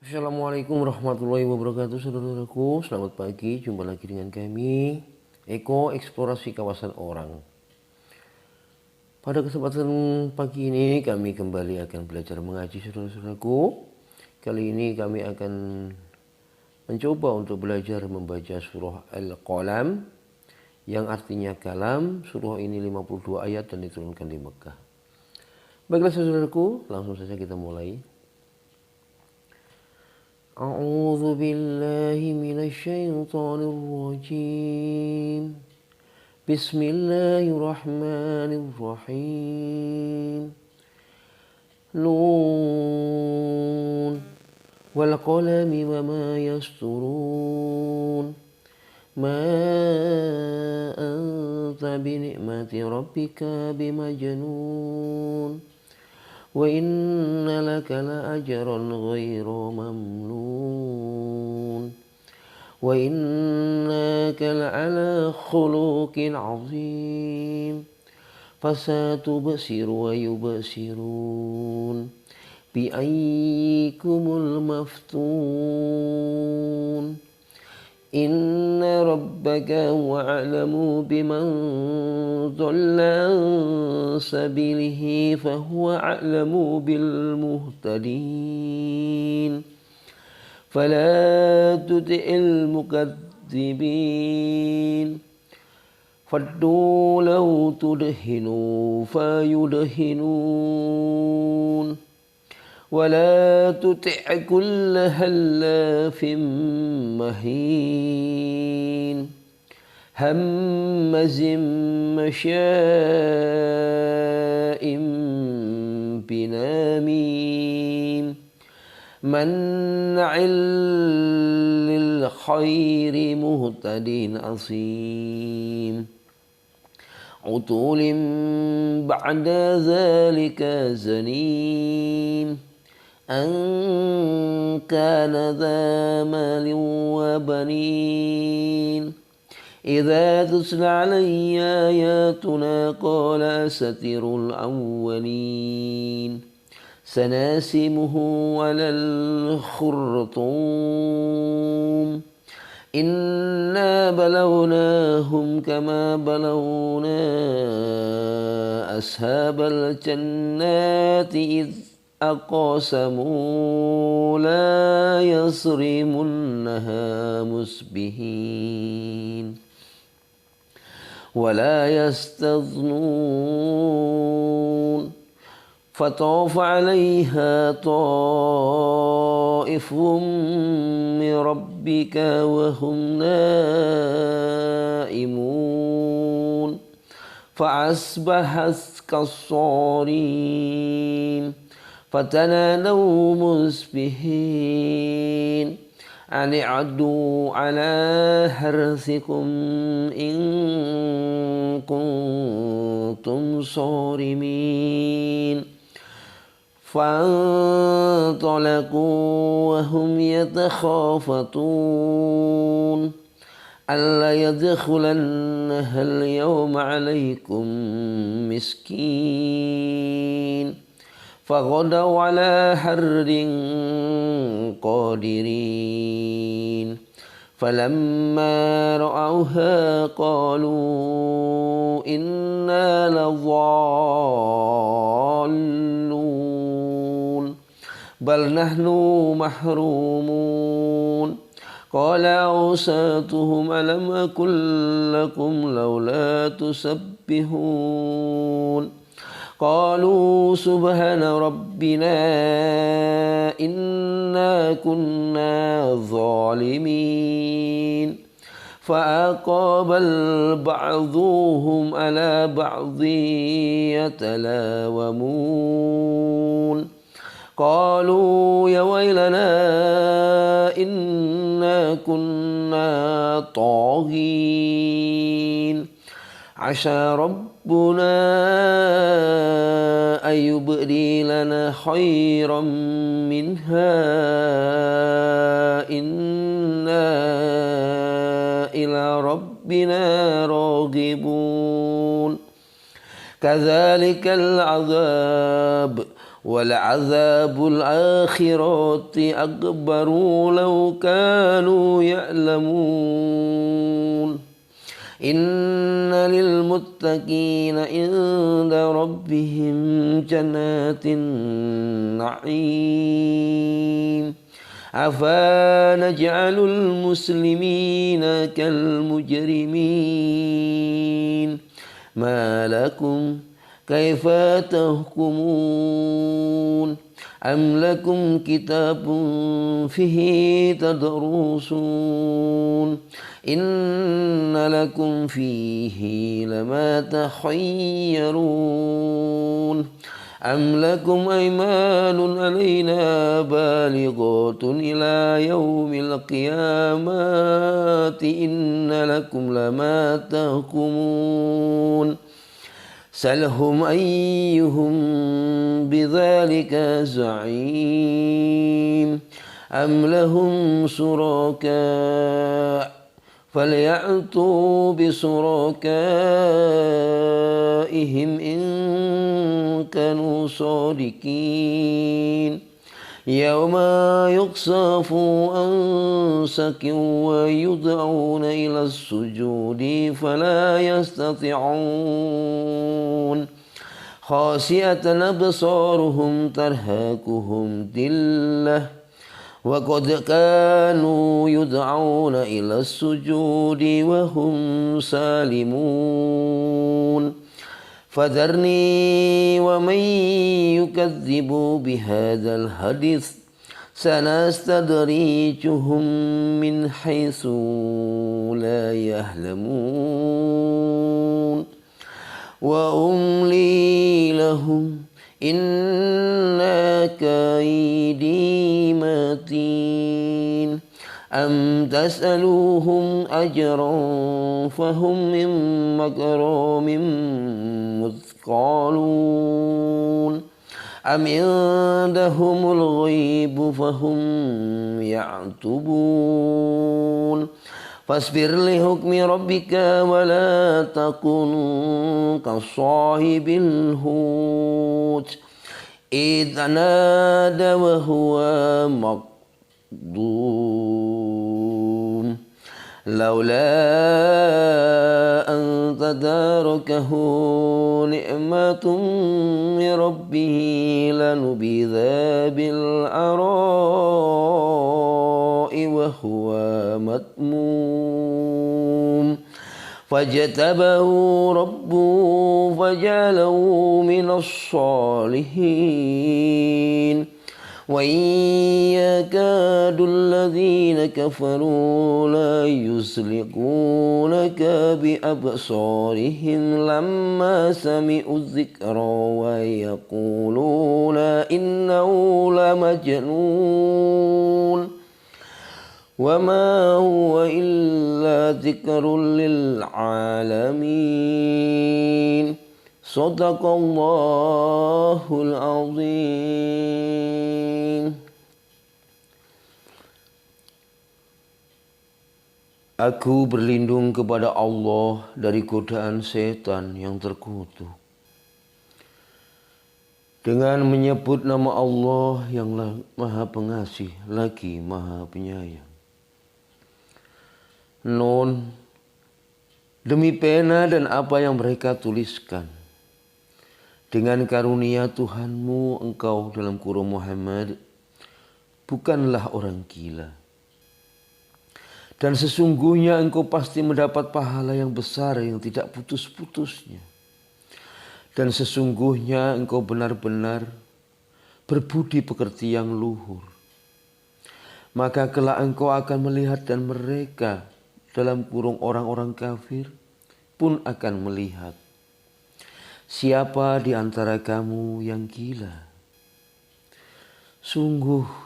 Assalamualaikum warahmatullahi wabarakatuh, saudara-saudaraku. Selamat pagi, jumpa lagi dengan kami Eko Eksplorasi Kawasan Orang. Pada kesempatan pagi ini kami kembali akan belajar mengaji, saudara-saudaraku. Kali ini kami akan mencoba untuk belajar membaca surah Al-Qalam yang artinya kalam. Surah ini 52 ayat dan diturunkan di Mekah. Baiklah saudaraku, langsung saja kita mulai. أعوذ بالله من الشيطان الرجيم بسم الله الرحمن الرحيم نون والقلم وما يسطرون ما أنت بنعمة ربك بمجنون وإن لك لأجرا غير ممنون وإنك لعلى خلق عظيم فستبصر ويبصرون بأيكم المفتون إن ربك هو أعلم بمن ضل عن سبيله فهو أعلم بالمهتدين فلا تطع المكذبين فادوا لو تدهنوا فيدهنون ولا تطع كل هلاف مهين همز مشاء بنميم منع للخير مهتد أثيم عتل بعد ذلك زنيم أن كان ذا مال وبنين إذا تتلى علي آياتنا قال أساطير الأولين سناسمه على الخرطوم إنا بلوناهم كما بلونا أصحاب الجنات إذ أقسموا لا يصرمنها مسبحين ولا يستثنون فطاف عليها طائف من ربك وهم نائمون فأصبحت كالصريم فتنادوا مصبحين أن اعدوا على حرثكم إن كنتم صارمين فانطلقوا وهم يتخافتون ألا يدخلنها اليوم عليكم مسكين فغدوا على حرد قادرين فلما رأوها قالوا إنا لضالون بل نحن محرومون قال أوساطهم ألم أقل لكم لولا تسبحون قالوا سبحان ربنا إنا كنا ظالمين فأقبل بعضهم على بعض يتلاومون قالوا يا ويلنا إنا كنا طاغين عسى ربنا أن يبدلنا خيرا منها إنا إلى ربنا راغبون كذلك العذاب ولعذاب الآخرة أكبر لو كانوا يعلمون إن للمتقين عند ربهم جنات النعيم أفنجعل المسلمين كالمجرمين ما لكم كيف تحكمون أم لكم كتاب فيه تدرسون إن لكم فيه لما تخيرون أم لكم أيمان علينا بالغات إلى يوم القيامة إن لكم لما تحكمون سلهم أيهم بذلك زعيم أم لهم شركاء فليأتوا بشركائهم إن كانوا صادقين يوم يكشف عن ساق ويدعون إلى السجود فلا يستطيعون خاشعة أبصارهم ترهقهم ذلة وقد كانوا يدعون إلى السجود وهم سالمون فذرني ومن يكذب بهذا الحديث سنستدرجهم من حيث لا يعلمون وأملي لهم إن كيدي متين أم تسألوهم أجرا فهم من مكرم مثقلون أم عندهم الغيب فهم يعتبون فاصبر لحكم ربك ولا تكن كصاحب الحوت إذ نادى وهو مكظوم لولا أن تداركه نعمة من ربه لنبذ بالعراء وهو مذموم فاجتبه ربه فجعله من الصالحين وإن يكاد الذين كفروا لا يزلقونك بأبصارهم لما سمعوا الذكر ويقولون إنه لمجنون وما هو إلا ذكر للعالمين صدق Allahul Azim. Aku berlindung kepada Allah dari godaan setan yang terkutuk. Dengan menyebut nama Allah yang Maha Pengasih lagi Maha Penyayang. Nun, demi pena dan apa yang mereka tuliskan. Dengan karunia Tuhanmu engkau dalam kurung Muhammad bukanlah orang gila. Dan sesungguhnya engkau pasti mendapat pahala yang besar yang tidak putus-putusnya. Dan sesungguhnya engkau benar-benar berbudi pekerti yang luhur. Maka kelak engkau akan melihat dan mereka dalam kurung orang-orang kafir pun akan melihat. Siapa di antara kamu yang gila? Sungguh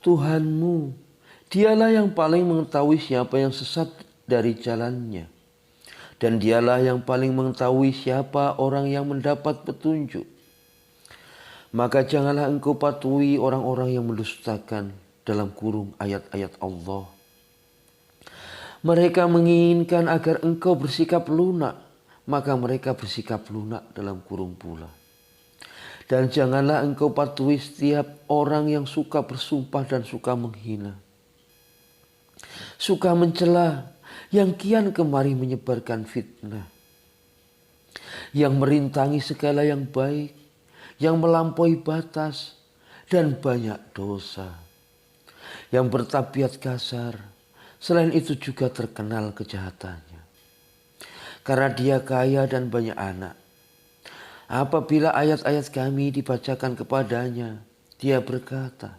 Tuhanmu, dialah yang paling mengetahui siapa yang sesat dari jalannya. Dan dialah yang paling mengetahui siapa orang yang mendapat petunjuk. Maka janganlah engkau patuhi orang-orang yang mendustakan dalam kurung ayat-ayat Allah. Mereka menginginkan agar engkau bersikap lunak, maka mereka bersikap lunak dalam kurung pula. Dan janganlah engkau patuhi setiap orang yang suka bersumpah dan suka menghina, suka mencela, yang kian kemari menyebarkan fitnah, yang merintangi segala yang baik, yang melampaui batas dan banyak dosa, yang bertabiat kasar, selain itu juga terkenal kejahatannya. Karena dia kaya dan banyak anak, apabila ayat-ayat kami dibacakan kepadanya, dia berkata,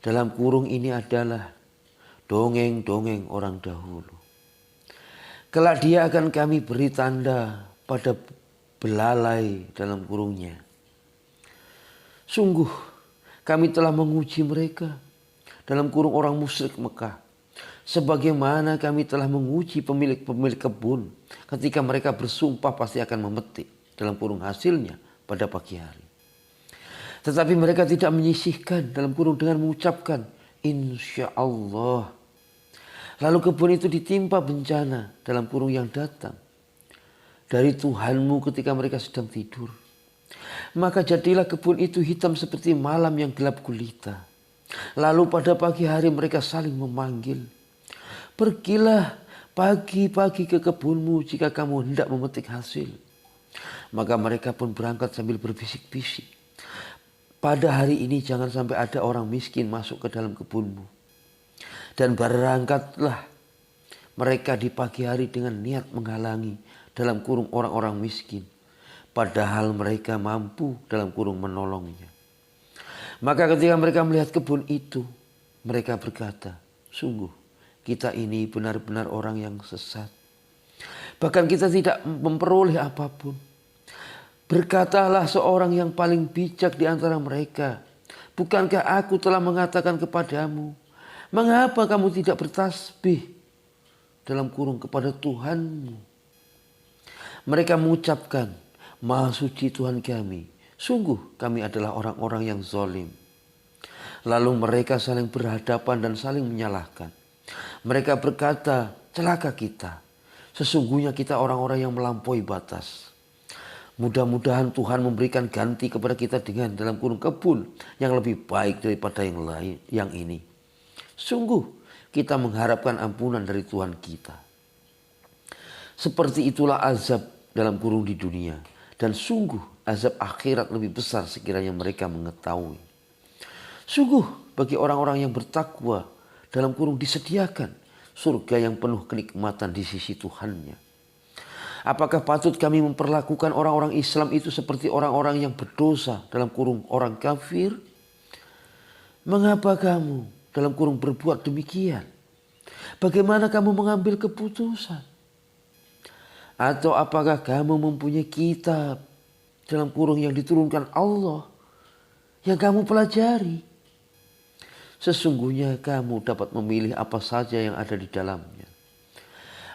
dalam kurung ini adalah dongeng-dongeng orang dahulu. Kelak dia akan kami beri tanda pada belalai dalam kurungnya. Sungguh kami telah menguji mereka dalam kurung orang musyrik Mekah, sebagaimana kami telah menguji pemilik-pemilik kebun ketika mereka bersumpah pasti akan memetik dalam kurung hasilnya pada pagi hari. Tetapi mereka tidak menyisihkan dalam kurung dengan mengucapkan insya Allah. Lalu kebun itu ditimpa bencana dalam kurung yang datang dari Tuhanmu ketika mereka sedang tidur. Maka jadilah kebun itu hitam seperti malam yang gelap gulita. Lalu pada pagi hari mereka saling memanggil, pergilah pagi-pagi ke kebunmu jika kamu hendak memetik hasil. Maka mereka pun berangkat sambil berbisik-bisik, pada hari ini jangan sampai ada orang miskin masuk ke dalam kebunmu. Dan berangkatlah mereka di pagi hari dengan niat menghalangi dalam kurung orang-orang miskin, padahal mereka mampu dalam kurung menolongnya. Maka ketika mereka melihat kebun itu, mereka berkata, sungguh kita ini benar-benar orang yang sesat. Bahkan kita tidak memperoleh apapun. Berkatalah seorang yang paling bijak di antara mereka, bukankah aku telah mengatakan kepadamu, mengapa kamu tidak bertasbih dalam kurung kepada Tuhanmu? Mereka mengucapkan, Maha suci Tuhan kami, sungguh kami adalah orang-orang yang zalim. Lalu mereka saling berhadapan dan saling menyalahkan. Mereka berkata, celaka kita. Sesungguhnya kita orang-orang yang melampaui batas. Mudah-mudahan Tuhan memberikan ganti kepada kita dengan dalam kurung kebun yang lebih baik daripada yang lain, yang ini. Sungguh kita mengharapkan ampunan dari Tuhan kita. Seperti itulah azab dalam kurung di dunia. Dan sungguh azab akhirat lebih besar sekiranya mereka mengetahui. Sungguh bagi orang-orang yang bertakwa dalam kurung disediakan surga yang penuh kenikmatan di sisi Tuhannya. Apakah patut kami memperlakukan orang-orang Islam itu seperti orang-orang yang berdosa dalam kurung orang kafir? Mengapa kamu dalam kurung berbuat demikian? Bagaimana kamu mengambil keputusan? Atau apakah kamu mempunyai kitab dalam kurung yang diturunkan Allah yang kamu pelajari? Sesungguhnya kamu dapat memilih apa saja yang ada di dalamnya.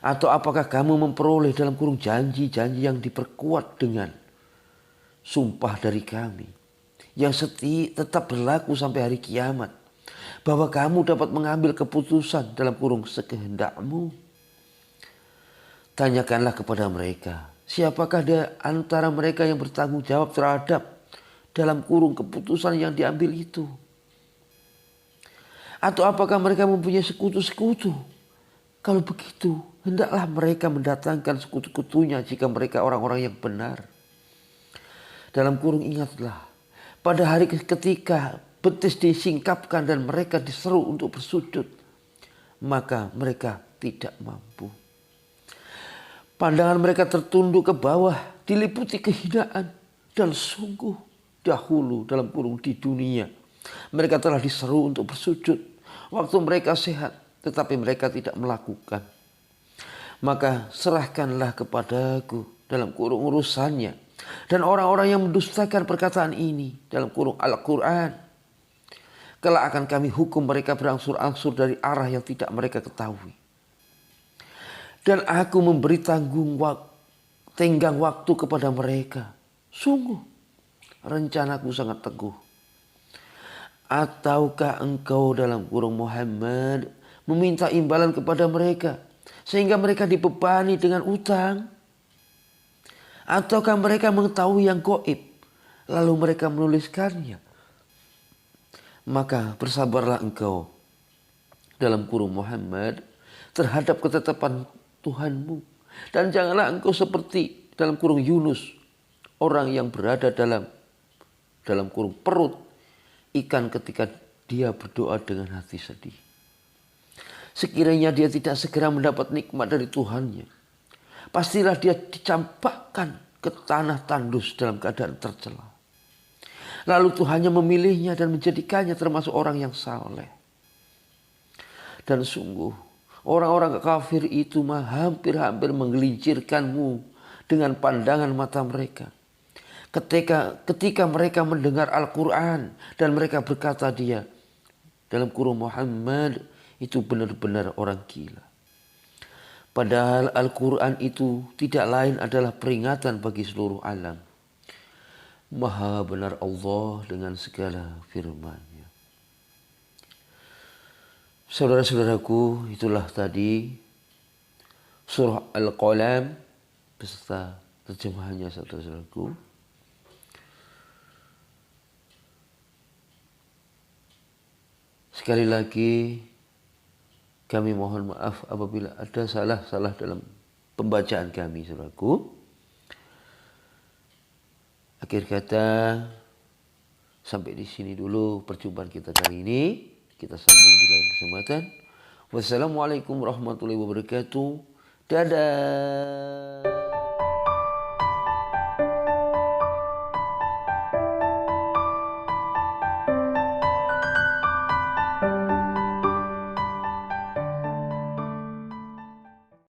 Atau apakah kamu memperoleh dalam kurung janji-janji yang diperkuat dengan sumpah dari kami, yang tetap berlaku sampai hari kiamat, bahwa kamu dapat mengambil keputusan dalam kurung sekehendakmu? Tanyakanlah kepada mereka, siapakah di antara mereka yang bertanggung jawab terhadap dalam kurung keputusan yang diambil itu? Atau apakah mereka mempunyai sekutu-sekutu? Kalau begitu, hendaklah mereka mendatangkan sekutu-sekutunya jika mereka orang-orang yang benar. Dalam kurung ingatlah, pada hari ketika betis disingkapkan dan mereka diseru untuk bersujud, maka mereka tidak mampu. Pandangan mereka tertunduk ke bawah, diliputi kehinaan, dan sungguh dahulu dalam kurung di dunia mereka telah diseru untuk bersujud waktu mereka sehat, tetapi mereka tidak melakukan. Maka serahkanlah kepadaku dalam kurung urusannya dan orang-orang yang mendustakan perkataan ini dalam kurung Al-Quran. Kelak akan kami hukum mereka berangsur-angsur dari arah yang tidak mereka ketahui. Dan aku memberi tenggang waktu kepada mereka. Sungguh rencanaku sangat teguh. Ataukah engkau dalam kurung Muhammad meminta imbalan kepada mereka sehingga mereka dibebani dengan utang? Ataukah mereka mengetahui yang gaib, lalu mereka menuliskannya? Maka bersabarlah engkau dalam kurung Muhammad terhadap ketetapan Tuhanmu. Dan janganlah engkau seperti dalam kurung Yunus, orang yang berada dalam kurung perut ikan ketika dia berdoa dengan hati sedih. Sekiranya dia tidak segera mendapat nikmat dari Tuhannya, pastilah dia dicampakkan ke tanah tandus dalam keadaan tercela. Lalu Tuhannya memilihnya dan menjadikannya termasuk orang yang saleh. Dan sungguh orang-orang kafir itu hampir-hampir menggelincirkanmu dengan pandangan mata mereka. Ketika mereka mendengar Al-Quran dan mereka berkata dia dalam kurung Muhammad itu benar-benar orang gila. Padahal Al-Quran itu tidak lain adalah peringatan bagi seluruh alam. Maha benar Allah dengan segala firman-Nya. Saudara-saudaraku, itulah tadi surah Al-Qalam beserta terjemahannya, saudara-saudaraku. Sekali lagi kami mohon maaf apabila ada salah-salah dalam pembacaan kami, saudaraku. Akhir kata, sampai di sini dulu perjumpaan kita kali ini. Kita sambung di lain kesempatan. Wassalamualaikum warahmatullahi wabarakatuh. Dadah.